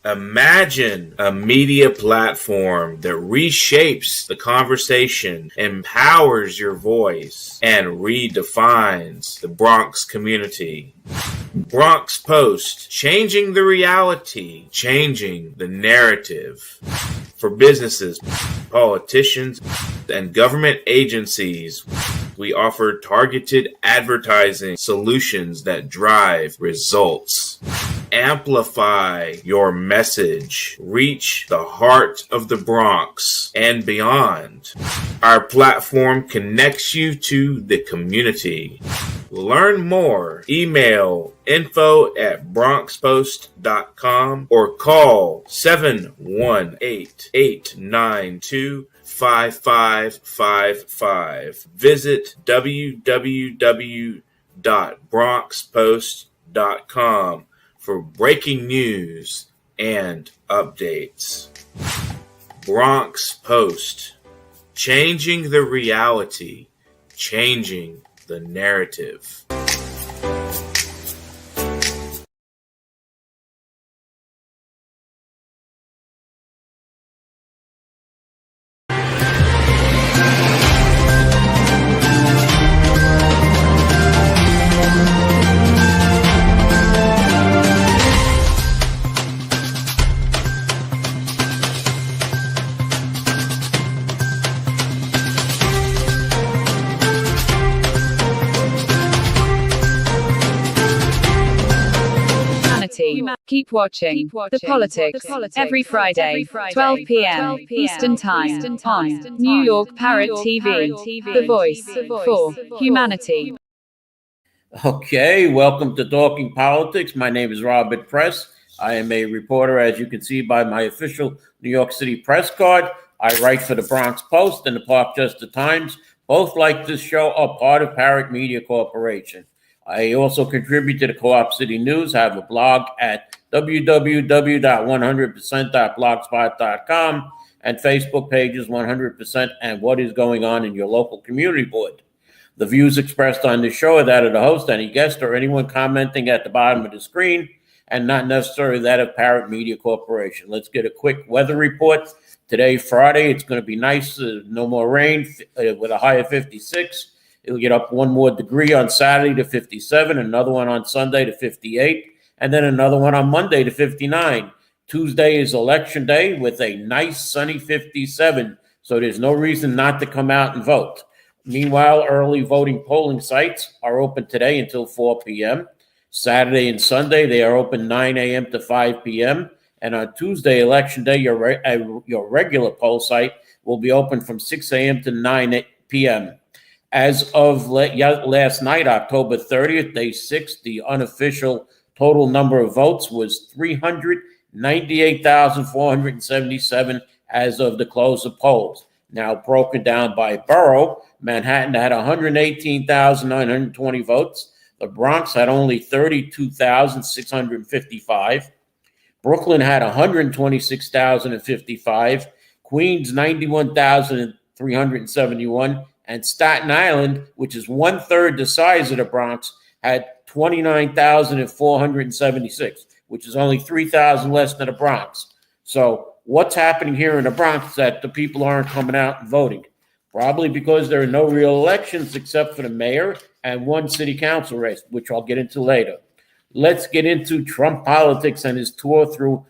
Imagine a media platform that reshapes the conversation, empowers your voice, and redefines the Bronx community. Bronx Post, changing the reality, changing the narrative. For businesses, politicians, and government agencies, we offer targeted advertising solutions that drive results. Amplify your message. Reach the heart of the Bronx and beyond. Our platform connects you to the community. Learn more. Email info@bronxpost.com or call 718-892-5555. Visit www.bronxpost.com for breaking news and updates. Bronx Post, changing the reality, changing the narrative. Keep watching The Politics every Friday, 12 p.m. Eastern Time on New York Parrot TV, the voice for humanity. Okay, welcome to Talking Politics. My name is Robert Press. I am a reporter, as you can see by my official New York City press card. I write for the Bronx Post and the Parkchester Times. Both, like this show, are part of Parrot Media Corporation. I also contribute to the Co-op City News. I have a blog at www.100%.blogspot.com and Facebook pages 100% and what is going on in your local community board. The views expressed on this show are that of the host, any guest, or anyone commenting at the bottom of the screen, and not necessarily that of Parrot Media Corporation. Let's get a quick weather report. Today, Friday, it's going to be nice, no more rain, with a high of 56. It'll get up one more degree on Saturday to 57, another one on Sunday to 58, and then another one on Monday to 59. Tuesday is election day with a nice sunny 57, so there's no reason not to come out and vote. Meanwhile, early voting polling sites are open today until 4 p.m. Saturday and Sunday, they are open 9 a.m. to 5 p.m. And on Tuesday, election day, your regular poll site will be open from 6 a.m. to 9 p.m. As of last night, October 30th, day 6, the unofficial total number of votes was 398,477 as of the close of polls. Now broken down by borough, Manhattan had 118,920 votes. The Bronx had only 32,655. Brooklyn had 126,055. Queens, 91,371. And Staten Island, which is 1/3 the size of the Bronx, had 29,476, which is only 3,000 less than the Bronx. So what's happening here in the Bronx that the people aren't coming out and voting? Probably because there are no real elections except for the mayor and one city council race, which I'll get into later. Let's get into Trump politics and his tour through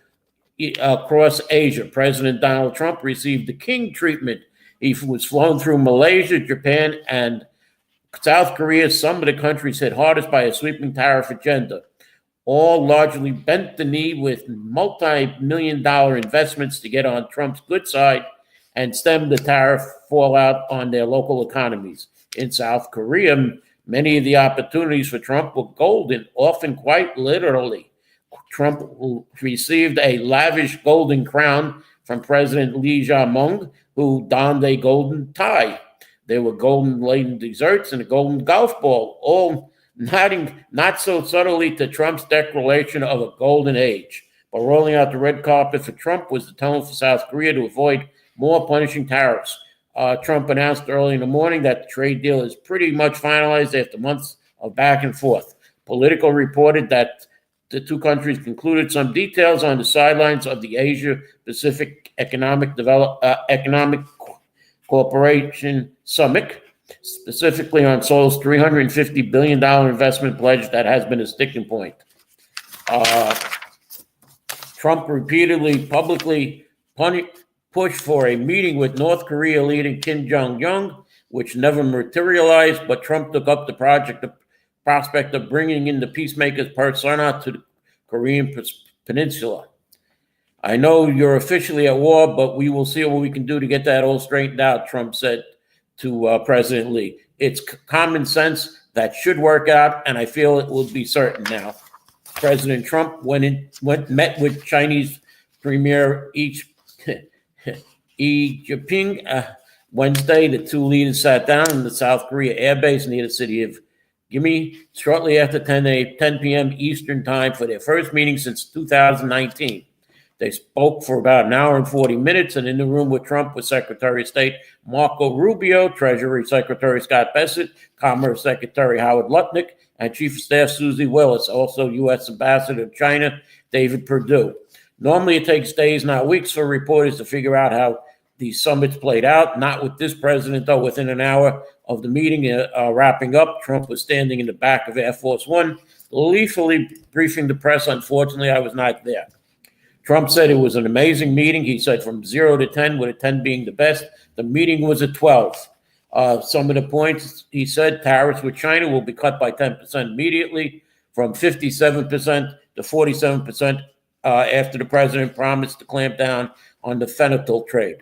across Asia. President Donald Trump received the king treatment. He was flown through Malaysia, Japan, and South Korea, some of the countries hit hardest by a sweeping tariff agenda. All largely bent the knee with multi-million-dollar investments to get on Trump's good side and stem the tariff fallout on their local economies. In South Korea, many of the opportunities for Trump were golden, often quite literally. Trump received a lavish golden crown from President Lee Jae-myung, who donned a golden tie. There were golden-laden desserts and a golden golf ball, all nodding not so subtly to Trump's declaration of a golden age. But rolling out the red carpet for Trump was the tone for South Korea to avoid more punishing tariffs. Trump announced early in the morning that the trade deal is pretty much finalized after months of back and forth. Politico reported that the two countries concluded some details on the sidelines of the Asia-Pacific Economic Cooperation Summit, specifically on Seoul's $350 billion investment pledge that has been a sticking point. Trump repeatedly publicly pushed for a meeting with North Korea leader Kim Jong-un, which never materialized, but Trump took up the prospect of bringing in the peacemakers persona to the Korean peninsula. I know you're officially at war, but we will see what we can do to get that all straightened out, Trump said to President Lee. It's common sense that should work out, and I feel it will be certain now. President Trump met with Chinese Premier Xi Jinping Wednesday. The two leaders sat down in the South Korea airbase near the city of Gimli shortly after 10 p.m. Eastern Time for their first meeting since 2019. They spoke for about an hour and 40 minutes, and in the room with Trump was Secretary of State Marco Rubio, Treasury Secretary Scott Bessent, Commerce Secretary Howard Lutnick, and Chief of Staff Susie Willis, also U.S. Ambassador to China David Perdue. Normally it takes days, not weeks, for reporters to figure out how these summits played out. Not with this president, though. Within an hour of the meeting wrapping up, Trump was standing in the back of Air Force One, gleefully briefing the press. Unfortunately, I was not there. Trump said it was an amazing meeting. He said from 0 to 10, with a 10 being the best. The meeting was a 12. Some of the points, he said, tariffs with China will be cut by 10% immediately, from 57% to 47% after the president promised to clamp down on the fentanyl trade.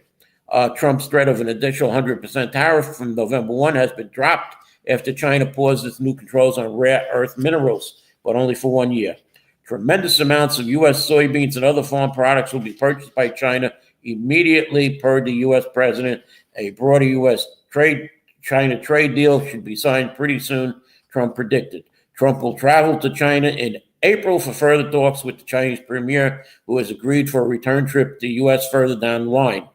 Trump's threat of an additional 100% tariff from November 1 has been dropped after China paused its new controls on rare earth minerals, but only for 1 year. Tremendous amounts of U.S. soybeans and other farm products will be purchased by China immediately, per the U.S. president. A broader U.S. China trade deal should be signed pretty soon, Trump predicted. Trump will travel to China in April for further talks with the Chinese premier, who has agreed for a return trip to the U.S. further down the line.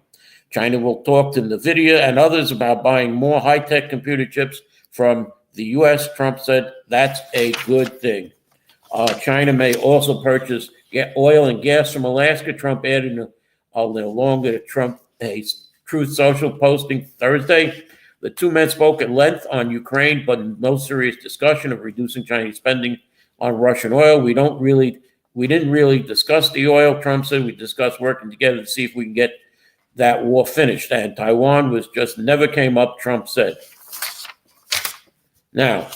China will talk to NVIDIA and others about buying more high-tech computer chips from the U.S. Trump said that's a good thing. China may also purchase oil and gas from Alaska. Trump added a little longer to Trump a Truth Social posting Thursday. The two men spoke at length on Ukraine, but no serious discussion of reducing Chinese spending on Russian oil. We didn't really discuss the oil. Trump said we discussed working together to see if we can get that war finished. And Taiwan was just never came up, Trump said. Now,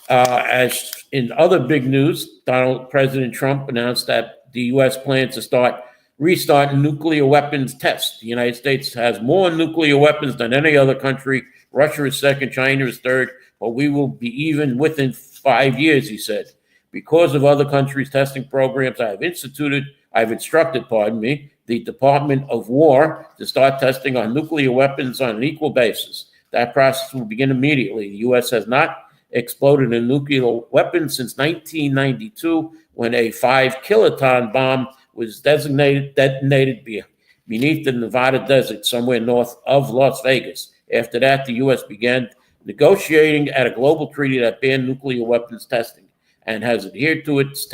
as in other big news, President Trump announced that the U.S. plans to restart nuclear weapons tests. The United States has more nuclear weapons than any other country. Russia is second, China is third, but we will be even within 5 years, he said. Because of other countries' testing programs, I've instructed, the Department of War to start testing on nuclear weapons on an equal basis. That process will begin immediately. The U.S. has not exploded a nuclear weapon since 1992, when a 5-kiloton bomb was detonated beneath the Nevada desert, somewhere north of Las Vegas. After that, the U.S. began negotiating at a global treaty that banned nuclear weapons testing, and has adhered to its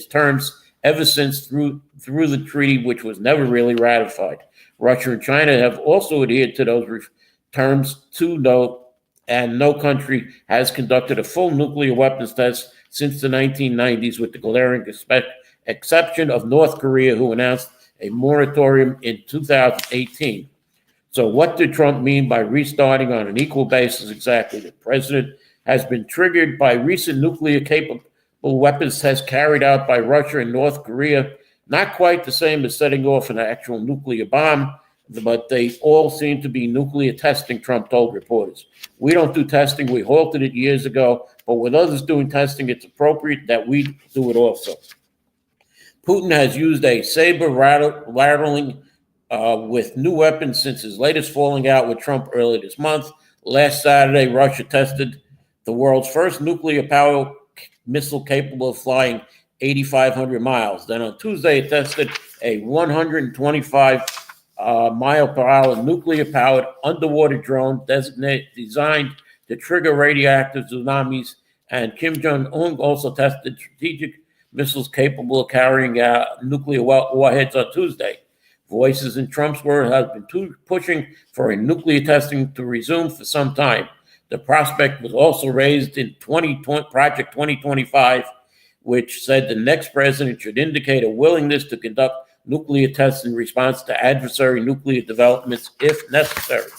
terms ever since through the treaty, which was never really ratified. Russia and China have also adhered to those terms too, and no country has conducted a full nuclear weapons test since the 1990s, with the glaring exception of North Korea, who announced a moratorium in 2018. So what did Trump mean by restarting on an equal basis exactly? The president has been triggered by recent nuclear-capable weapons tests carried out by Russia and North Korea. Not quite the same as setting off an actual nuclear bomb, but they all seem to be nuclear testing, Trump told reporters. We don't do testing. We halted it years ago, but with others doing testing, it's appropriate that we do it also. Putin has used a saber rattling with new weapons since his latest falling out with Trump earlier this month. Last Saturday, Russia tested the world's first nuclear power missile capable of flying 8,500 miles. Then on Tuesday, it tested a 125 mile per hour nuclear-powered underwater drone designed to trigger radioactive tsunamis. And Kim Jong-un also tested strategic missiles capable of carrying out nuclear warheads on Tuesday. Voices in Trump's world have been pushing for a nuclear testing to resume for some time. The prospect was also raised in Project 2025, which said the next president should indicate a willingness to conduct nuclear tests in response to adversary nuclear developments if necessary.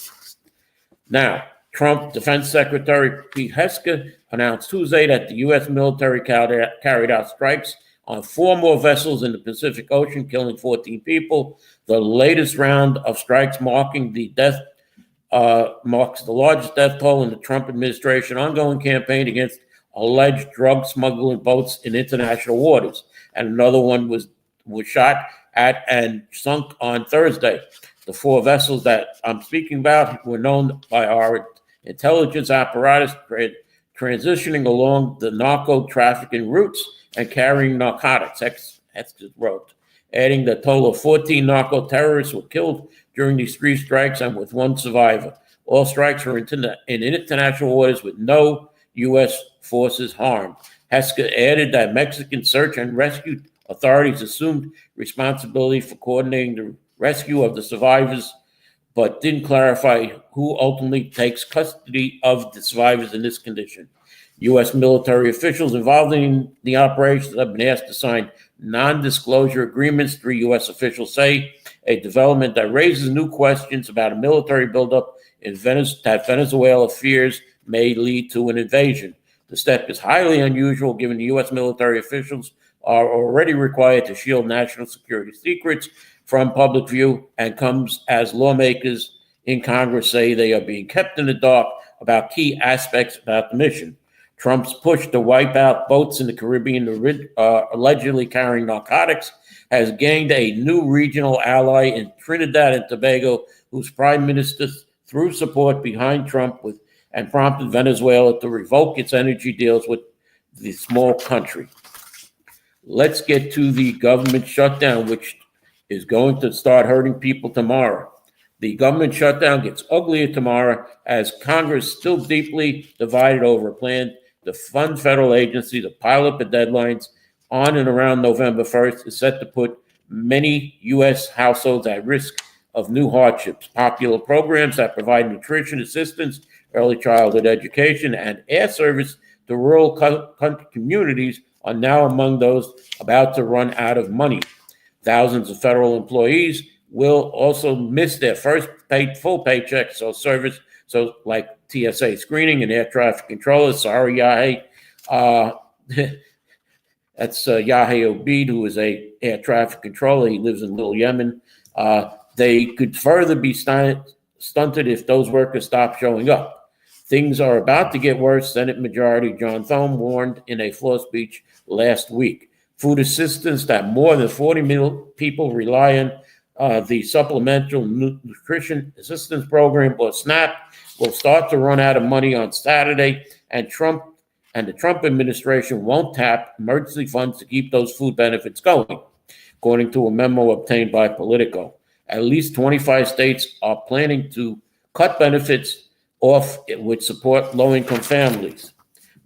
Now, Trump Defense Secretary Pete Hegseth announced Tuesday that the U.S. military carried out strikes on 4 more vessels in the Pacific Ocean, killing 14 people. The latest round of strikes marks the largest death toll in the Trump administration ongoing campaign against alleged drug smuggling boats in international waters. And another one was shot at and sunk on Thursday. The 4 vessels that I'm speaking about were known by our intelligence apparatus transitioning along the narco trafficking routes and carrying narcotics, Hegseth wrote, adding the total of 14 narco terrorists were killed during these 3 strikes and with 1 survivor. All strikes were in international waters with no U.S. forces harmed. Hegseth added that Mexican search and rescue authorities assumed responsibility for coordinating the rescue of the survivors, but didn't clarify who ultimately takes custody of the survivors in this condition. U.S. military officials involved in the operations have been asked to sign non-disclosure agreements, 3 U.S. officials say, a development that raises new questions about a military buildup that Venezuela fears may lead to an invasion. The step is highly unusual given the U.S. military officials are already required to shield national security secrets from public view and comes as lawmakers in Congress say they are being kept in the dark about key aspects about the mission. Trump's push to wipe out boats in the Caribbean allegedly carrying narcotics has gained a new regional ally in Trinidad and Tobago, whose prime minister threw support behind Trump and prompted Venezuela to revoke its energy deals with the small country. Let's get to the government shutdown, which is going to start hurting people tomorrow. The government shutdown gets uglier tomorrow as Congress is still deeply divided over a plan to fund federal agencies to pile up the deadlines on and around November 1st is set to put many U.S. households at risk of new hardships. Popular programs that provide nutrition assistance, early childhood education, and air service to rural communities are now among those about to run out of money. Thousands of federal employees will also miss their first full paycheck, so like TSA screening and air traffic controllers. Sorry, Yahay. That's Yahay Obeid, who is a air traffic controller. He lives in Little Yemen. They could further be stunted if those workers stop showing up. Things are about to get worse, Senate Majority John Thune warned in a floor speech last week. Food assistance that more than 40 million people rely on, the Supplemental Nutrition Assistance Program, or SNAP, will start to run out of money on Saturday, and the Trump administration won't tap emergency funds to keep those food benefits going, according to a memo obtained by Politico. At least 25 states are planning to cut benefits off which support low-income families.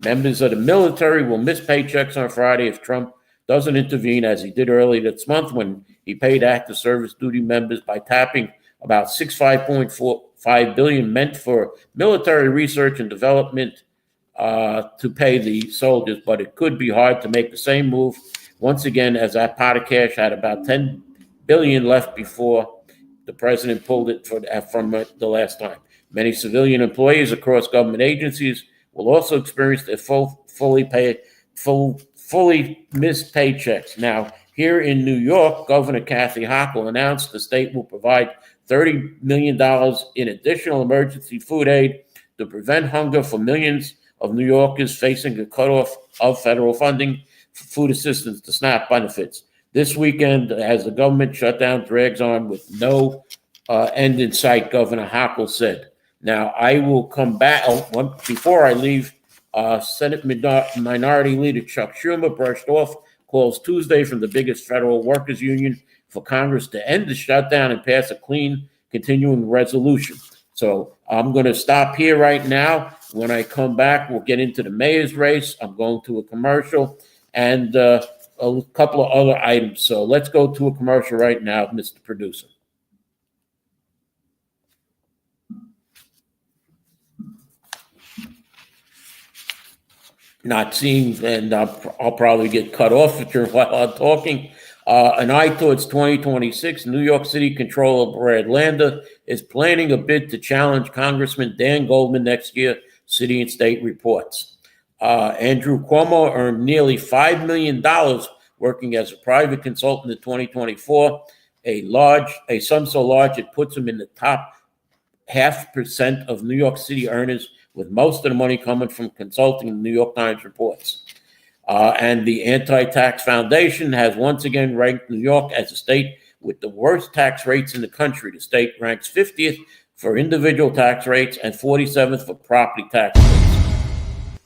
Members of the military will miss paychecks on Friday if Trump doesn't intervene, as he did earlier this month when he paid active service duty members by tapping about $65.45 billion meant for military research and development to pay the soldiers. But it could be hard to make the same move once again, as that pot of cash had about $10 billion left before the president pulled it from the last time. Many civilian employees across government agencies will also experience their fully missed paychecks. Now, here in New York, Governor Kathy Hochul announced the state will provide $30 million in additional emergency food aid to prevent hunger for millions of New Yorkers facing a cutoff of federal funding for food assistance to SNAP benefits. This weekend, as the government shutdown drags on with no end in sight, Governor Hochul said. Now, I will come back. Before I leave, Senate Minority Leader Chuck Schumer brushed off calls Tuesday from the biggest federal workers union for Congress to end the shutdown and pass a clean continuing resolution. So I'm going to stop here right now. When I come back, we'll get into the mayor's race. I'm going to a commercial, and a couple of other items. So let's go to a commercial right now, Mr. Producer. Not seeing, and I'll probably get cut off while I'm talking. An eye towards 2026, New York City Controller Brad Lander is planning a bid to challenge Congressman Dan Goldman next year, City and State reports. Andrew Cuomo earned nearly $5 million working as a private consultant in 2024, a sum so large it puts him in the top 0.5% of New York City earners, with most of the money coming from consulting, the New York Times reports. And the Anti-Tax Foundation has once again ranked New York as a state with the worst tax rates in the country. The state ranks 50th for individual tax rates and 47th for property tax rates.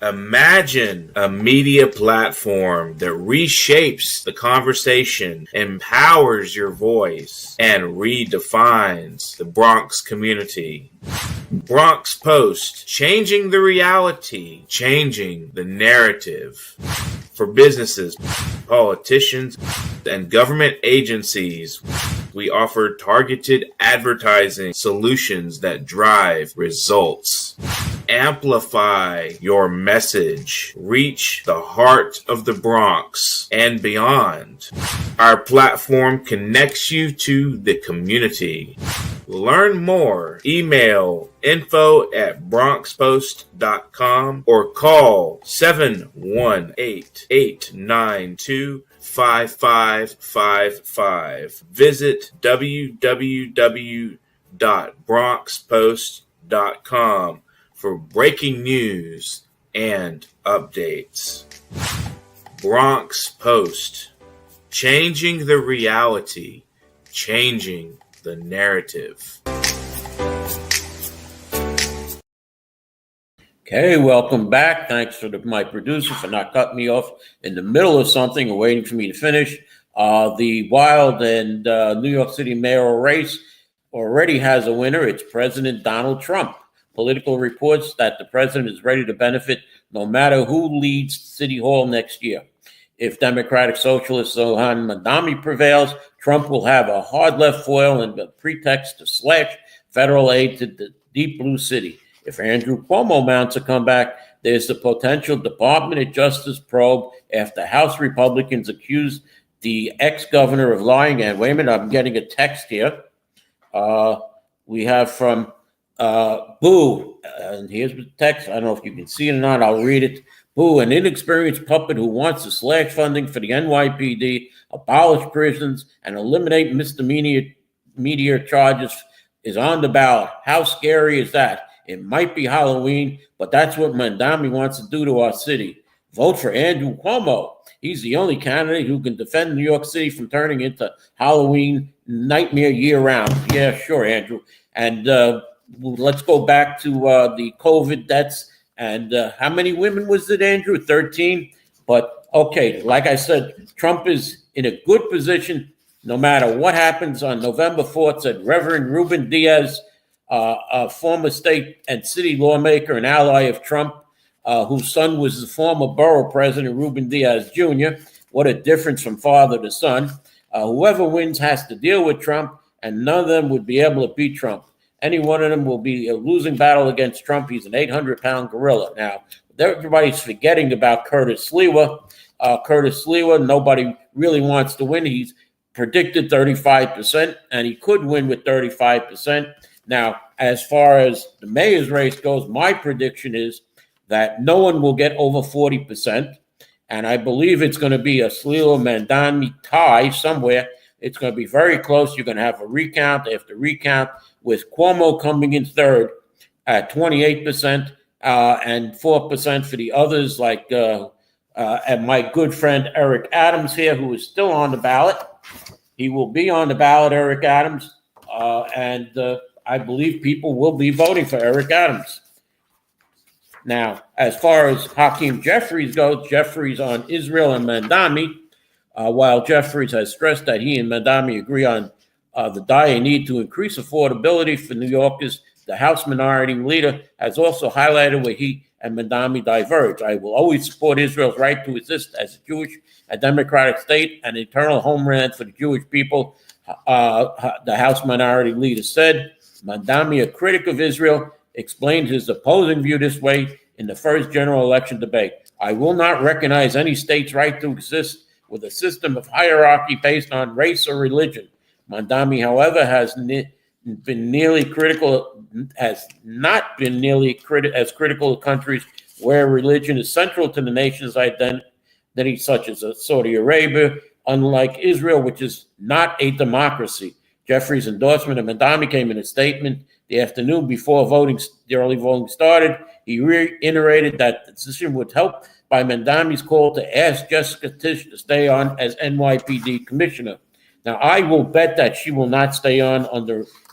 Imagine a media platform that reshapes the conversation, empowers your voice, and redefines the Bronx community. Bronx Post, changing the reality, changing the narrative. For businesses, politicians, and government agencies, we offer targeted advertising solutions that drive results. Amplify your message. Reach the heart of the Bronx and beyond. Our platform connects you to the community. Learn more. Email info@bronxpost.com or call 718-892-5555. Visit www.bronxpost.com for breaking news and updates. Bronx Post, changing the reality, changing the narrative. Okay, welcome back. Thanks to my producer for not cutting me off in the middle of something and waiting for me to finish. The wild and New York City mayoral race already has a winner. It's President Donald Trump. Political reports that the president is ready to benefit no matter who leads City Hall next year. If Democratic Socialist Zohan Mandami prevails, Trump will have a hard left foil and a pretext to slash federal aid to the deep blue city. If Andrew Cuomo mounts a comeback, there's the potential Department of Justice probe after House Republicans accused the ex-governor of lying. And wait a minute, I'm getting a text here. We have from Boo, and here's the text. I don't know if you can see it or not. I'll read it. Boo, an inexperienced puppet who wants to slash funding for the NYPD, abolish prisons, and eliminate misdemeanor charges is on the ballot. How scary is that? It might be Halloween, but that's what Mandami wants to do to our city. Vote for Andrew Cuomo. He's the only candidate who can defend New York City from turning into Halloween nightmare year-round. Yeah, sure, Andrew. And let's go back to the COVID deaths. And how many women was it, Andrew? 13. But, okay, like I said, Trump is in a good position no matter what happens on November 4th, said Reverend Ruben Diaz, a former state and city lawmaker and ally of Trump, whose son was the former borough president, Ruben Diaz Jr. What a difference from father to son. Whoever wins has to deal with Trump, and none of them would be able to beat Trump. Any one of them will be a losing battle against Trump. He's an 800-pound gorilla. Now, everybody's forgetting about Curtis Sliwa. Curtis Sliwa, nobody really wants to win. He's predicted 35%, and he could win with 35%. Now, as far as the mayor's race goes, my prediction is that no one will get over 40%, and I believe it's going to be a Sliwa-Mandami tie somewhere. It's going to be very close. You're going to have a recount after recount, with Cuomo coming in third at 28% and 4% for the others, like and my good friend Eric Adams here, who is still on the ballot. He will be on the ballot, Eric Adams, and I believe people will be voting for Eric Adams. Now, as far as Hakeem Jeffries goes, Jeffries on Israel and Mandami, while Jeffries has stressed that he and Mandami agree on the dire need to increase affordability for New Yorkers, the House Minority Leader has also highlighted where he and Mandami diverge. I will always support Israel's right to exist as a democratic state, and eternal homeland for the Jewish people, the House Minority Leader said. Mandami, a critic of Israel, explained his opposing view this way in the first general election debate. I will not recognize any state's right to exist with a system of hierarchy based on race or religion. Mandami, however, has not been nearly as critical of countries where religion is central to the nation's identity, such as Saudi Arabia, unlike Israel, which is not a democracy. Jeffrey's endorsement of Mandami came in a statement the afternoon before the early voting started. He reiterated that the decision would help by Mandami's call to ask Jessica Tisch to stay on as NYPD commissioner. Now, I will bet that she will not stay on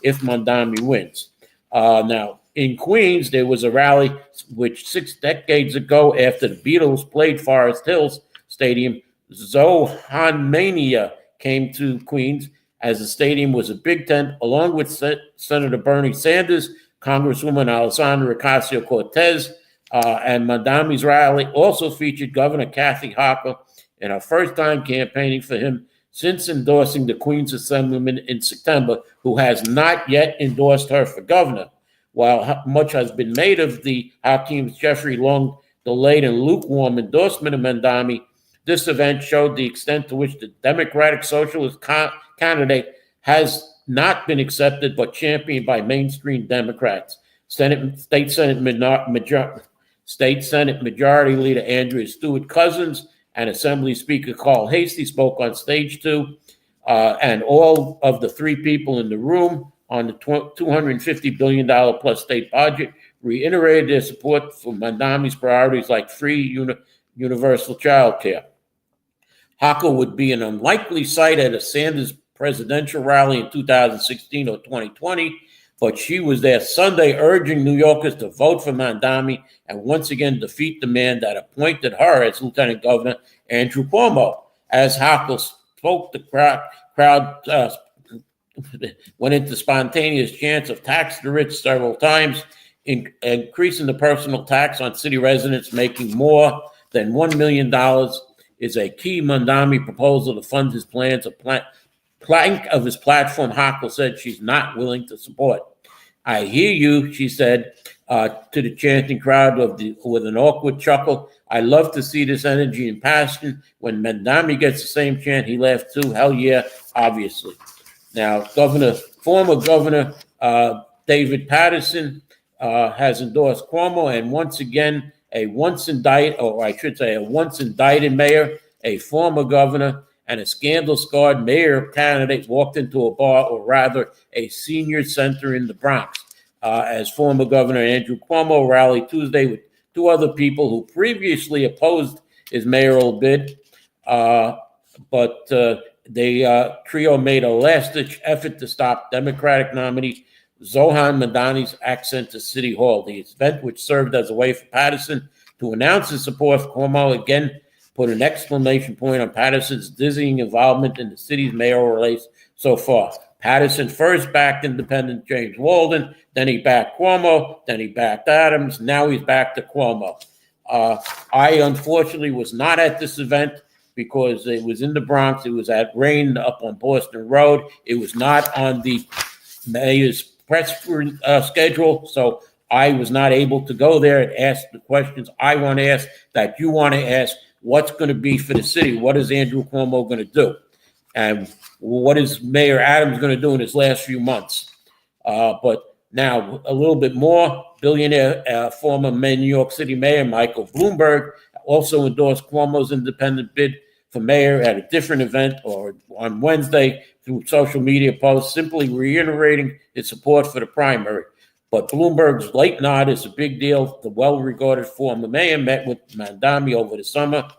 if Mandami wins. Now, in Queens, there was a rally which 6 decades ago, after the Beatles played Forest Hills Stadium, Zohanmania came to Queens as the stadium was a big tent, along with Senator Bernie Sanders, Congresswoman Alessandra Ocasio-Cortez, and Mandami's rally also featured Governor Kathy Hochul in her first time campaigning for him since endorsing the Queens Assemblyman in September, who has not yet endorsed her for governor. While much has been made of the Hakeem Jeffrey long delayed and lukewarm endorsement of Mandami, this event showed the extent to which the Democratic Socialist candidate has not been accepted but championed by mainstream Democrats. State Senate Majority Leader Andrea Stewart Cousins and Assembly Speaker Carl Hastie spoke on stage 2, and all of the 3 people in the room on the $250 billion plus state budget reiterated their support for Mandami's priorities like free universal child care. Hochul would be an unlikely sight at a Sanders presidential rally in 2016 or 2020, but she was there Sunday urging New Yorkers to vote for Mandami and once again defeat the man that appointed her as Lieutenant Governor, Andrew Cuomo. As Hochul spoke, the crowd went into spontaneous chants of tax the rich several times, increasing the personal tax on city residents making more than $1 million is a key Mandami proposal to fund his plans. A plank of his platform, Hochul said she's not willing to support. I hear you, she said to the chanting crowd with an awkward chuckle. I love to see this energy and passion. When Mandami gets the same chant, he laughed too. Hell yeah, obviously. Now, former Governor David Paterson has endorsed Cuomo, and once again, a once indicted mayor, a former governor, and a scandal-scarred mayor candidate walked into a bar, or rather a senior center in the Bronx, as former Governor Andrew Cuomo rallied Tuesday with 2 other people who previously opposed his mayoral bid, but the trio made a last-ditch effort to stop Democratic nominee Zohan Mandami's ascent to City Hall. The event, which served as a way for Patterson to announce his support for Cuomo, again put an exclamation point on Patterson's dizzying involvement in the city's mayoral race so far. Patterson first backed independent James Walden, then he backed Cuomo, then he backed Adams, now he's back to Cuomo. I unfortunately was not at this event because it was in the Bronx. It was at Rain up on Boston Road. It was not on the mayor's press schedule, so I was not able to go there and ask the questions I want to ask, that you want to ask. What's going to be for the city? What is Andrew Cuomo going to do? And what is Mayor Adams going to do in his last few months? But now a little bit more. Billionaire former New York City Mayor Michael Bloomberg also endorsed Cuomo's independent bid for mayor at a different event or on Wednesday through social media posts, simply reiterating his support for the primary. But Bloomberg's late nod is a big deal. The well-regarded former mayor met with Mandami over the summer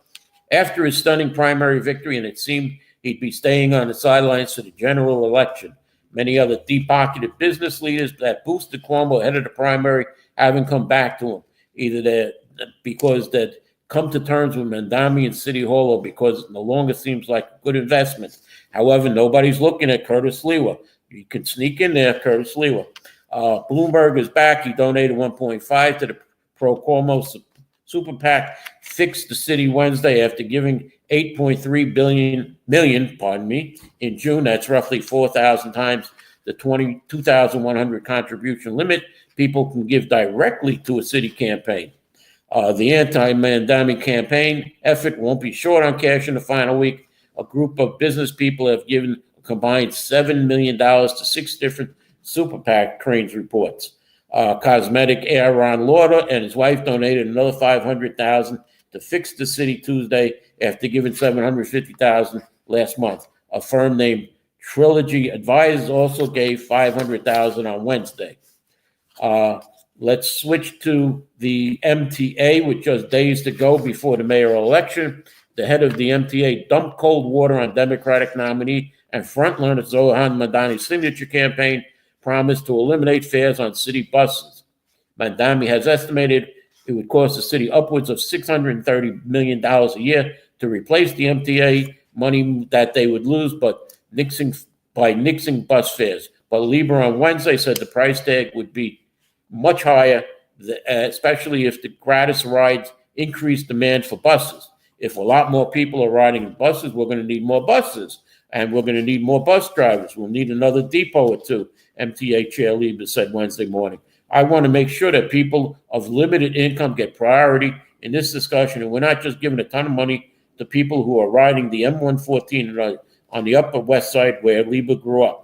after his stunning primary victory, and it seemed he'd be staying on the sidelines for the general election. Many other deep-pocketed business leaders that boosted Cuomo ahead of the primary haven't come back to him, either because they'd come to terms with Mandami in City Hall or because it no longer seems like a good investment. However, nobody's looking at Curtis Lewa. You can sneak in there, Curtis Lewa. Bloomberg is back. He donated 1.5 to the pro-Cuomo super PAC fixed the city Wednesday after giving $8.3 million in June. That's roughly 4,000 times the 22,100 contribution limit people can give directly to a city campaign. The anti-Mandami campaign effort won't be short on cash in the final week. A group of business people have given a combined $7 million to 6 different super PAC, Cranes reports. Cosmetic Aaron Lauder and his wife donated another $500,000 to fix the city Tuesday after giving $750,000 last month. A firm named Trilogy Advisors also gave $500,000 on Wednesday. Let's switch to the MTA with just days to go before the mayoral election. The head of the MTA dumped cold water on Democratic nominee and frontrunner Zohan Madani's signature campaign promise to eliminate fares on city buses. Mandami has estimated it would cost the city upwards of $630 million a year to replace the MTA, money that they would lose by nixing bus fares. But Lieber on Wednesday said the price tag would be much higher, especially if the gratis rides increase demand for buses. If a lot more people are riding buses, we're going to need more buses, and we're going to need more bus drivers. We'll need another depot or two, MTA Chair Lieber said Wednesday morning. I want to make sure that people of limited income get priority in this discussion, and we're not just giving a ton of money to people who are riding the M114 on the Upper West Side where Lieber grew up.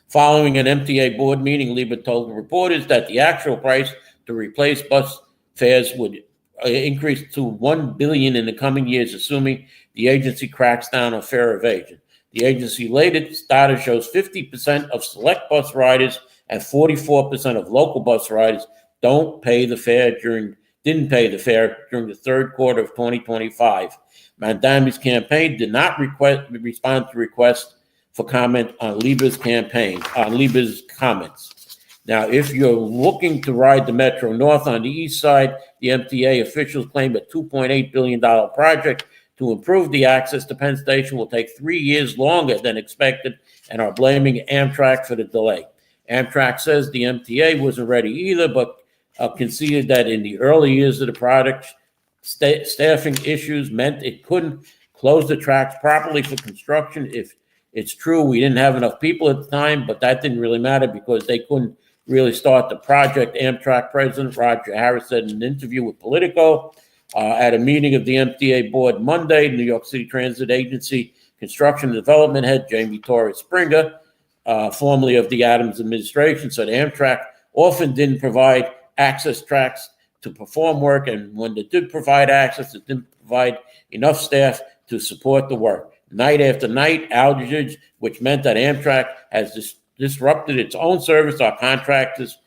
Following an MTA board meeting, Lieber told the reporters that the actual price to replace bus fares would increase to $1 billion in the coming years, assuming the agency cracks down on fare evasion. The agency latest data shows 50% of select bus riders and 44% of local bus riders didn't pay the fare during the third quarter of 2025. Mandami's campaign did not respond to requests for comment on Lieber's comments. Now, if you're looking to ride the Metro North on the east side, the MTA officials claim a $2.8 billion project to improve the access to Penn Station will take 3 years longer than expected and are blaming Amtrak for the delay. Amtrak says the MTA wasn't ready either, but conceded that in the early years of the project, staffing issues meant it couldn't close the tracks properly for construction. If it's true, we didn't have enough people at the time, but that didn't really matter because they couldn't really start the project. Amtrak President Roger Harris said in an interview with Politico at a meeting of the MTA board Monday. New York City Transit Agency Construction and Development Head Jamie Torres Springer, formerly of the Adams administration, said Amtrak often didn't provide access tracks to perform work, and when they did provide access, it didn't provide enough staff to support the work. Night after night, outages, which meant that Amtrak has disrupted its own service. Our contractors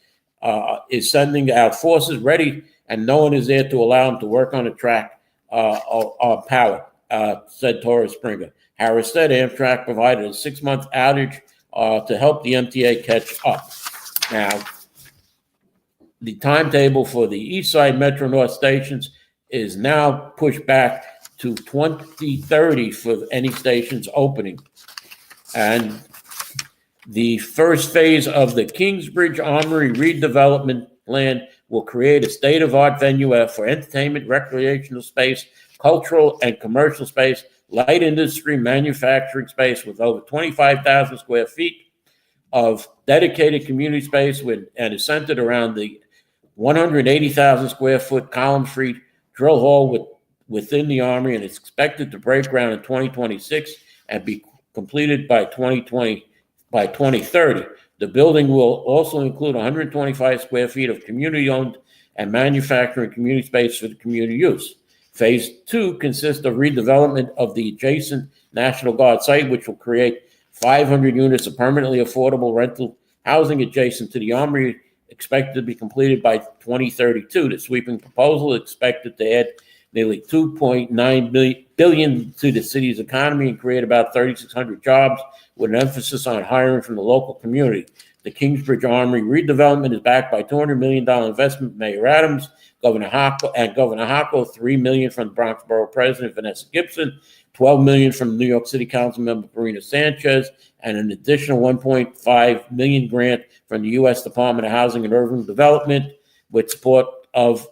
is sending out forces ready, and no one is there to allow them to work on the track or power, said Torres Springer. Harris said Amtrak provided a 6-month outage to help the MTA catch up. Now, the timetable for the East Side Metro North stations is now pushed back to 2030 for any stations opening. And the first phase of the Kingsbridge Armory redevelopment plan will create a state-of-art venue for entertainment, recreational space, cultural and commercial space, light industry, manufacturing space with over 25,000 square feet of dedicated community space and is centered around the 180,000 square foot Column Street drill hall within the Armory, and it's expected to break ground in 2026 and be completed by 2030. The building will also include 125 square feet of community-owned and manufacturing community space for the community use. Phase 2 consists of redevelopment of the adjacent National Guard site, which will create 500 units of permanently affordable rental housing adjacent to the Armory, expected to be completed by 2032. The sweeping proposal is expected to add nearly $2.9 billion to the city's economy and create about 3,600 jobs, with an emphasis on hiring from the local community. The Kingsbridge Armory redevelopment is backed by $200 million investment from Mayor Adams, Governor Hochul, $3 million from the Bronx Borough President Vanessa Gibson, $12 million from New York City Council member Marina Sanchez, and an additional $1.5 million grant from the U.S. Department of Housing and Urban Development with support of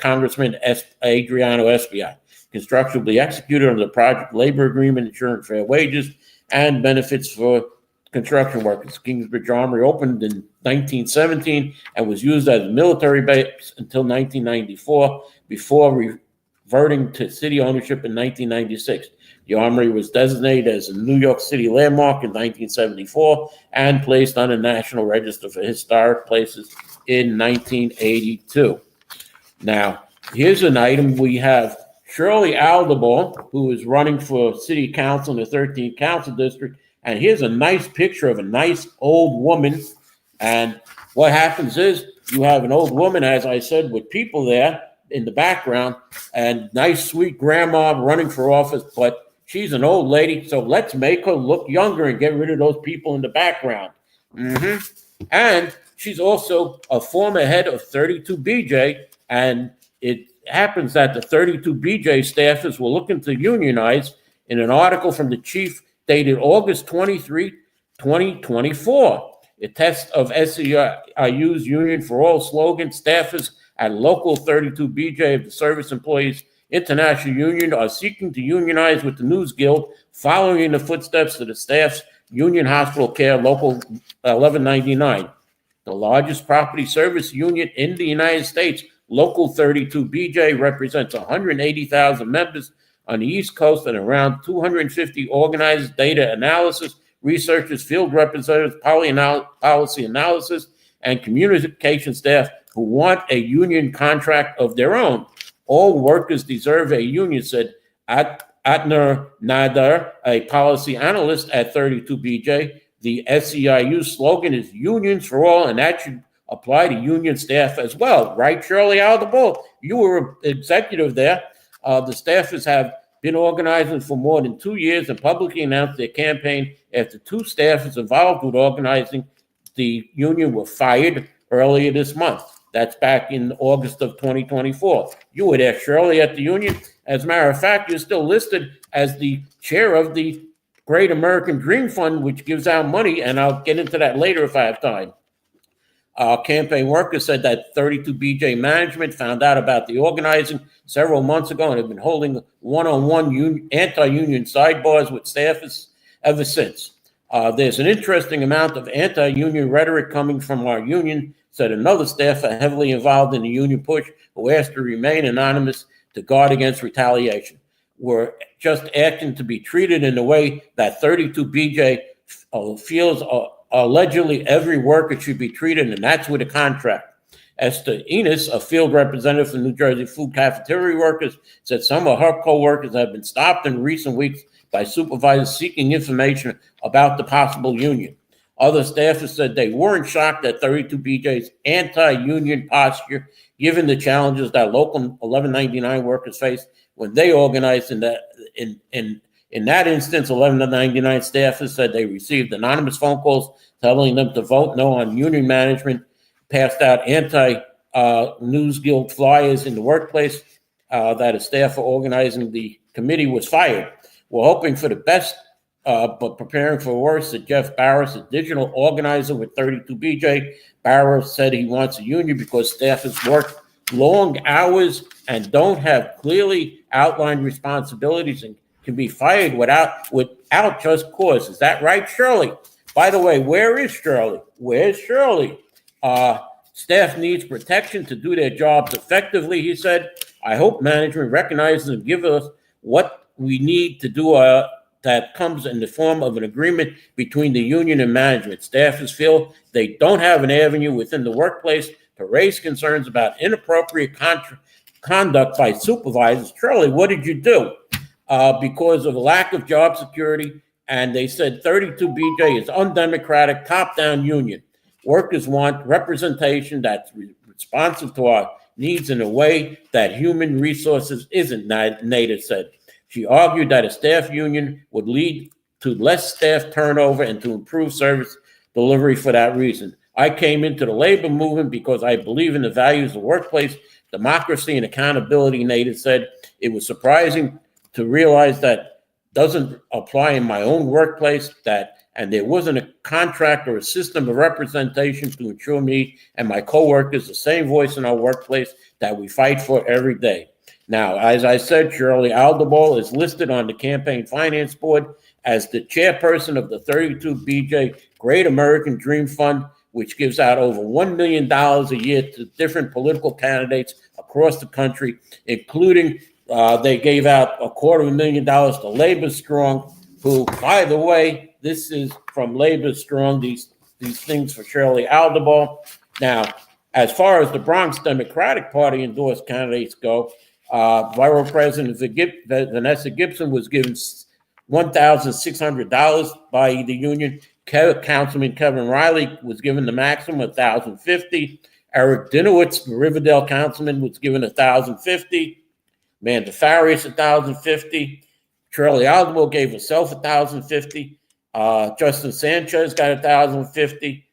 Congressman Adriano Espaillat. Construction will be executed under the project labor agreement, ensuring fair wages and benefits for construction workers. Kingsbridge Armory opened in 1917 and was used as a military base until 1994, before reverting to city ownership in 1996. The Armory was designated as a New York City landmark in 1974 and placed on the National Register for Historic Places in 1982. Now, here's an item. We have Shirley Aldebol, who is running for city council in the 13th council district. And here's a nice picture of a nice old woman. And what happens is you have an old woman, as I said, with people there in the background, and nice, sweet grandma running for office. But she's an old lady, so let's make her look younger and get rid of those people in the background. And she's also a former head of 32BJ, and it happens that the 32BJ staffers were looking to unionize. In an article from the chief dated August 23, 2024, a test of SEIU's Union for All slogan, staffers at local 32BJ of the Service Employees International Union are seeking to unionize with the News Guild, following in the footsteps of the staff's Union Hospital Care Local 1199. The largest property service union in the United States, Local 32BJ represents 180,000 members on the East Coast and around 250 organizers, data analysis, researchers, field representatives, policy analysis, and communication staff who want a union contract of their own. All workers deserve a union, said Atner Nadar, a policy analyst at 32BJ. The SEIU slogan is unions for all, and that should apply to union staff as well. Right, Shirley Aldebol? You were an executive there. The staffers have been organizing for more than 2 years and publicly announced their campaign after 2 staffers involved with organizing the union were fired earlier this month. That's back in August of 2024. You were there, Shirley, at the union. As a matter of fact, you're still listed as the chair of the Great American Dream Fund, which gives out money, and I'll get into that later if I have time. Campaign workers said that 32BJ management found out about the organizing several months ago and have been holding one-on-one anti-union sidebars with staffers ever since. There's an interesting amount of anti-union rhetoric coming from our union, said another staffer heavily involved in the union push, who asked to remain anonymous to guard against retaliation. We're just asking to be treated in the way that 32BJ feels allegedly every worker should be treated, and that's with a contract. Esther Enos, a field representative for New Jersey food cafeteria workers, said some of her co-workers have been stopped in recent weeks by supervisors seeking information about the possible union. Other staffers said they weren't shocked at 32BJ's anti-union posture, given the challenges that local 1199 workers faced when they organized. In that instance, 1199 staffers said they received anonymous phone calls telling them to vote no on union management, passed out anti-News Guild flyers in the workplace, that a staffer organizing the committee was fired. We're hoping for the best, but preparing for worse, said Jeff Barris, a digital organizer with 32BJ. Barris said he wants a union because staffers work long hours and don't have clearly outlined responsibilities and can be fired without just cause. Is that right, Shirley? By the way, where is Shirley? Where's Shirley? Staff needs protection to do their jobs effectively, he said. I hope management recognizes and gives us what we need to do that comes in the form of an agreement between the union and management. Staffers feel they don't have an avenue within the workplace to raise concerns about inappropriate conduct by supervisors. Shirley, what did you do? Because of a lack of job security, and they said 32BJ is undemocratic, top-down union. Workers want representation that's responsive to our needs in a way that human resources isn't, Nader said. She argued that a staff union would lead to less staff turnover and to improve service delivery for that reason. I came into the labor movement because I believe in the values of workplace, democracy, and accountability, Nader said. It was surprising to realize that doesn't apply in my own workplace, that and there wasn't a contract or a system of representation to ensure me and my coworkers the same voice in our workplace that we fight for every day. Now, as I said, Shirley Aldebol is listed on the Campaign Finance Board as the chairperson of the 32BJ Great American Dream Fund, which gives out over $1 million a year to different political candidates across the country, including they gave out $250,000 to Labor Strong, who, by the way, this is from Labor Strong, these things for Shirley Aldebol. Now, as far as the Bronx Democratic Party endorsed candidates go, Borough President Vanessa Gibson was given $1,600 by the union. Councilman Kevin Riley was given the maximum of $1,050. Eric Dinowitz, the Riverdale councilman, was given $1,050. Amanda Farias $1,050. Shirley Aldebol gave herself $1,050. Justin Sanchez got $1,050.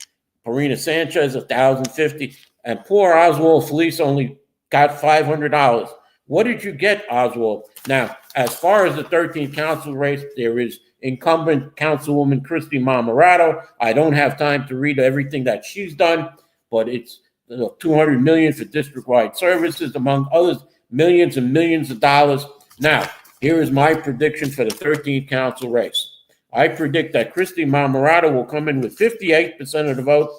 Marina Sanchez $1,050. And poor Oswald Felice only got $500. What did you get, Oswald? Now, as far as the 13th council race, there is incumbent Councilwoman Christy Marmorato. I don't have time to read everything that she's done, but it's $200 million for district-wide services, among others, millions and millions of dollars. Now, here is my prediction for the 13th council race. I predict that Christy Marmorato will come in with 58% of the vote,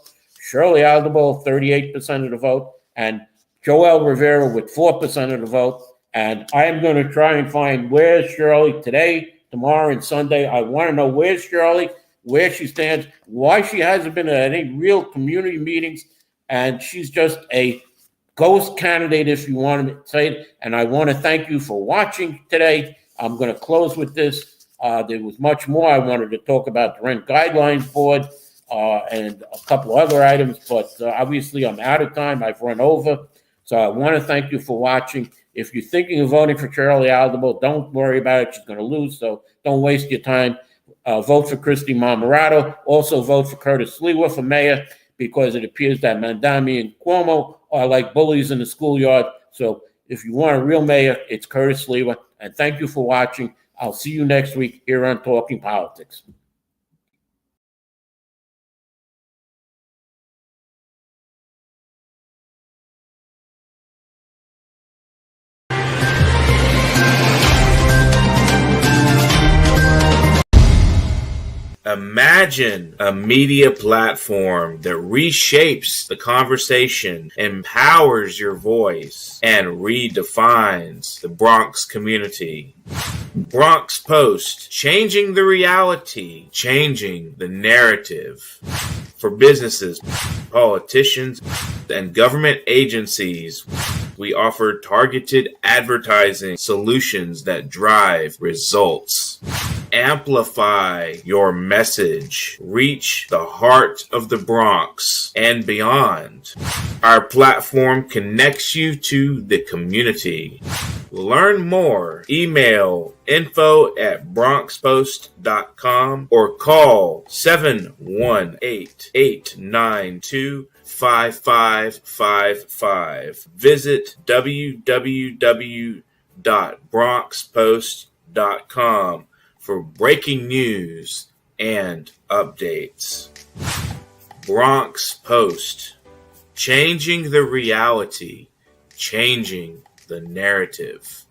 Shirley Aldebol 38% of the vote, and Joel Rivera with 4% of the vote. And I am going to try and find where's Shirley today, tomorrow, and Sunday. I want to know where's Shirley, where she stands, why she hasn't been at any real community meetings, and she's just a ghost candidate, if you want to say it. And I want to thank you for watching today. I'm going to close with this. There was much more I wanted to talk about the Rent Guidelines Board and a couple other items, but obviously I'm out of time. I've run over. So I want to thank you for watching. If you're thinking of voting for Shirley Aldebol, don't worry about it. She's going to lose, so don't waste your time. Vote for Christy Marmorato. Also vote for Curtis Lewa for mayor, because it appears that Mandami and Cuomo are like bullies in the schoolyard. So if you want a real mayor, it's Curtis Lewa. And thank you for watching. I'll see you next week here on Talking Politics. Imagine a media platform that reshapes the conversation, empowers your voice, and redefines the Bronx community. Bronx Post, changing the reality, changing the narrative. For businesses, politicians, and government agencies, we offer targeted advertising solutions that drive results. Amplify your message. Reach the heart of the Bronx and beyond. Our platform connects you to the community. Learn more. Email info@bronxpost.com or call 718-892-5555. Visit www.bronxpost.com for breaking news and updates. Bronx Post, changing the reality, changing the narrative.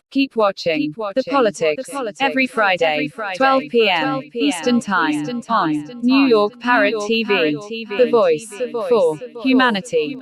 Keep watching The Politics every Friday, 12 p.m. Eastern Time on New York Parrot TV, the voice for humanity.